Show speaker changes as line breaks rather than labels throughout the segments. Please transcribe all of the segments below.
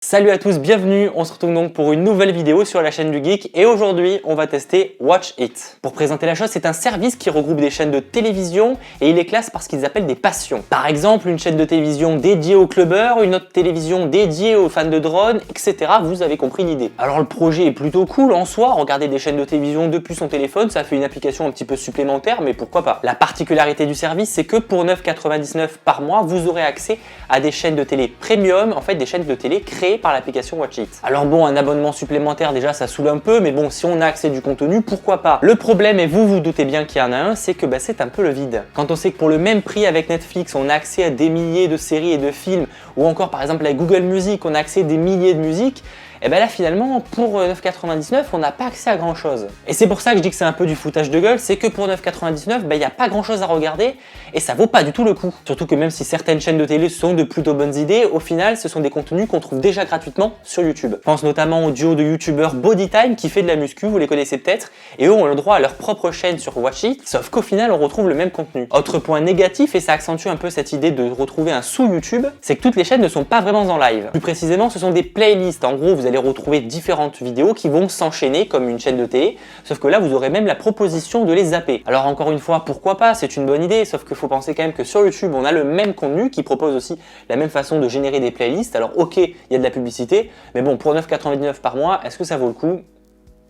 Salut à tous, bienvenue, on se retrouve donc pour une nouvelle vidéo sur la chaîne du Geek et aujourd'hui on va tester Watch It. Pour présenter la chose, c'est un service qui regroupe des chaînes de télévision et il les classe par ce qu'ils appellent des passions. Par exemple, une chaîne de télévision dédiée aux clubbers, une autre télévision dédiée aux fans de drones, etc. Vous avez compris l'idée. Alors le projet est plutôt cool en soi, regarder des chaînes de télévision depuis son téléphone, ça fait une application un petit peu supplémentaire, mais pourquoi pas. La particularité du service, c'est que pour 9,99 € par mois, vous aurez accès à des chaînes de télé premium, en fait des chaînes de télé créées par l'application Watch It. Alors bon, un abonnement supplémentaire déjà ça saoule un peu, mais bon, si on a accès à du contenu, pourquoi pas. Le problème, et vous vous doutez bien qu'il y en a un, c'est que c'est un peu le vide. Quand on sait que pour le même prix avec Netflix, on a accès à des milliers de séries et de films, ou encore par exemple avec Google Music, on a accès à des milliers de musiques, et là finalement pour 9,99 € on n'a pas accès à grand chose. Et c'est pour ça que je dis que c'est un peu du foutage de gueule, c'est que pour 9,99 € il n'y a pas grand chose à regarder et ça vaut pas du tout le coup. Surtout que même si certaines chaînes de télé sont de plutôt bonnes idées, au final ce sont des contenus qu'on trouve déjà gratuitement sur YouTube. Je pense notamment au duo de youtubeurs Bodytime qui fait de la muscu, vous les connaissez peut-être, et eux ont le droit à leur propre chaîne sur Watch It, sauf qu'au final on retrouve le même contenu. Autre point négatif, et ça accentue un peu cette idée de retrouver un sous YouTube, c'est que toutes les chaînes ne sont pas vraiment en live. Plus précisément, ce sont des playlists. En gros, vous allez retrouver différentes vidéos qui vont s'enchaîner comme une chaîne de télé, sauf que là vous aurez même la proposition de les zapper. Alors encore une fois, pourquoi pas, c'est une bonne idée, sauf qu'il faut penser quand même que sur YouTube on a le même contenu qui propose aussi la même façon de générer des playlists. Alors ok, il y a de la publicité, mais bon, pour 9,99 € par mois, est-ce que ça vaut le coup ?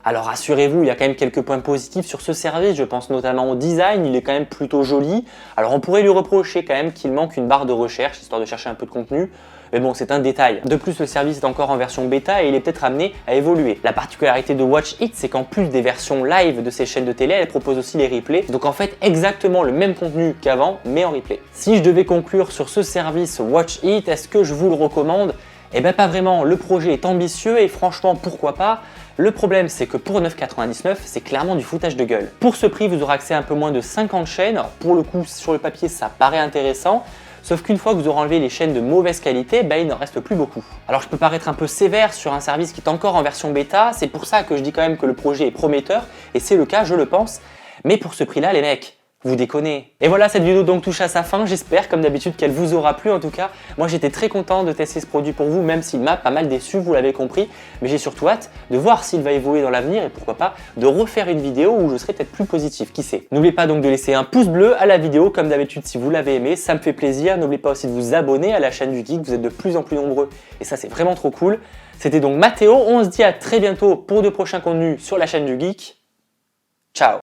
Alors rassurez-vous, il y a quand même quelques points positifs sur ce service, je pense notamment au design, il est quand même plutôt joli. Alors on pourrait lui reprocher quand même qu'il manque une barre de recherche, histoire de chercher un peu de contenu, mais bon c'est un détail. De plus le service est encore en version bêta et il est peut-être amené à évoluer. La particularité de Watch It, c'est qu'en plus des versions live de ces chaînes de télé, elle propose aussi les replays, donc en fait exactement le même contenu qu'avant, mais en replay. Si je devais conclure sur ce service Watch It, est-ce que je vous le recommande ? Pas vraiment, le projet est ambitieux et franchement pourquoi pas. Le problème c'est que pour 9,99 €, c'est clairement du foutage de gueule. Pour ce prix, vous aurez accès à un peu moins de 50 chaînes. Alors pour le coup, sur le papier, ça paraît intéressant. Sauf qu'une fois que vous aurez enlevé les chaînes de mauvaise qualité, il n'en reste plus beaucoup. Alors je peux paraître un peu sévère sur un service qui est encore en version bêta, c'est pour ça que je dis quand même que le projet est prometteur, et c'est le cas, je le pense. Mais pour ce prix-là, les mecs, vous déconnez. Et voilà, cette vidéo donc touche à sa fin, j'espère comme d'habitude qu'elle vous aura plu en tout cas. Moi j'étais très content de tester ce produit pour vous, même s'il m'a pas mal déçu, vous l'avez compris. Mais j'ai surtout hâte de voir s'il va évoluer dans l'avenir et pourquoi pas de refaire une vidéo où je serai peut-être plus positif, qui sait. N'oubliez pas donc de laisser un pouce bleu à la vidéo comme d'habitude si vous l'avez aimé, ça me fait plaisir. N'oubliez pas aussi de vous abonner à la chaîne du Geek, vous êtes de plus en plus nombreux et ça c'est vraiment trop cool. C'était donc Mathéo, on se dit à très bientôt pour de prochains contenus sur la chaîne du Geek. Ciao.